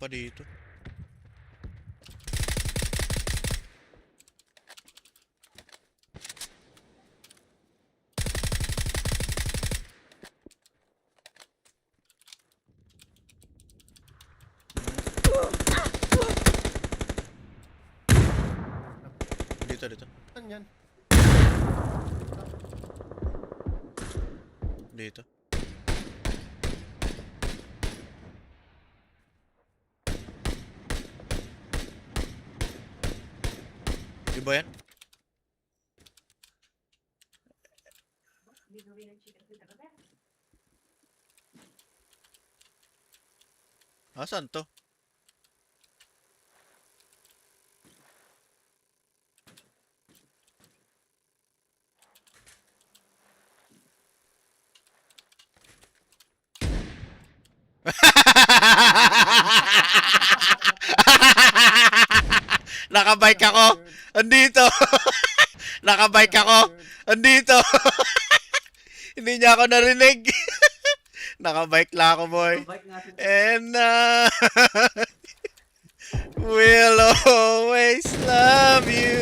pa dito. Dito. Saan yan? Dito. Iba yan? Asan to? Nakabike ako. Andito. Nakabike ako. Andito. Hindi niya ako narinig. Nakabike lang ako, boy. And we'll always love you.